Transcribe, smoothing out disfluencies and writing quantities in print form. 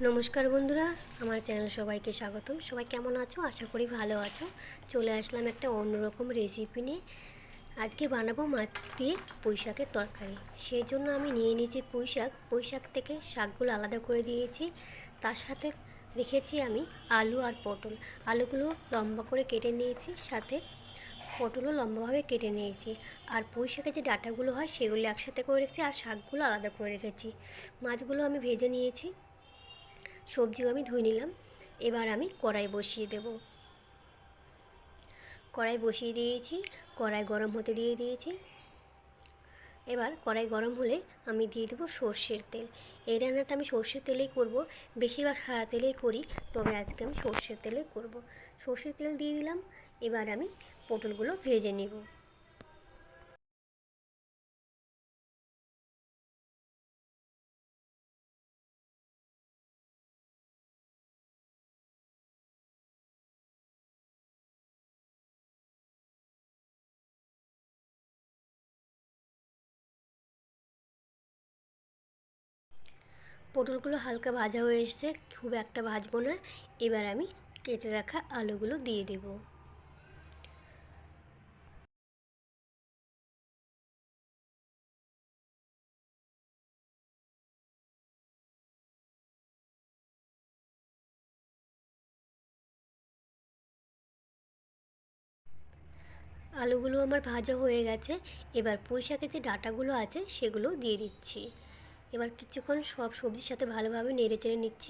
নমস্কার বন্ধুরা, আমার চ্যানেল সবাইকে স্বাগতম। সবাই কেমন আছো? আশা করি ভালো আছো। চলে আসলাম একটা অন্যরকম রেসিপি নিয়ে। আজকে বানাবো মাছ দিয়ে পুঁই শাকের তরকারি। সেই জন্য আমি নিয়ে নিয়েছি পুঁই শাক থেকে শাকগুলো আলাদা করে দিয়েছি। তার সাথে রেখেছি আমি আলু আর পটল। আলুগুলো লম্বা করে কেটে নিয়েছি, সাথে পটলও লম্বাভাবে কেটে নিয়েছি। আর পুঁই শাকের যে ডাঁটাগুলো হয় সেগুলো একসাথে করে রেখেছি, আর শাকগুলো আলাদা করে রেখেছি। মাছগুলো আমি ভেজে নিয়েছি, সবজিও আমি ধুয়ে নিলাম। এবার আমি কড়াই বসিয়ে দেব। কড়াই বসিয়ে দিয়েছি, কড়াই গরম হতে দিয়ে দিয়েছি। এবার কড়াই গরম হলে আমি দিয়ে দেবো সর্ষের তেল। এই রান্নাটা আমি সর্ষের তেলেই করব। বেশিরভাগ সাদা তেলেই করি, তবে আজকে আমি সর্ষের তেলে করব। সর্ষের তেল দিয়ে দিলাম। এবার আমি পটলগুলো ভেজে নেব। পটলগুলো হালকা ভাজা হয়ে এসেছে, খুব একটা ভাজবো না। এবার আমি কেটে রাখা আলুগুলো দিয়ে দেব। আলুগুলো আমার ভাজা হয়ে গেছে। এবার পুঁই শাকের যে ডাঁটাগুলো আছে সেগুলো দিয়ে দিচ্ছি। এবার কিছুক্ষণ সব সবজির সাথে ভালোভাবে নেড়ে চেড়ে নিচ্ছি।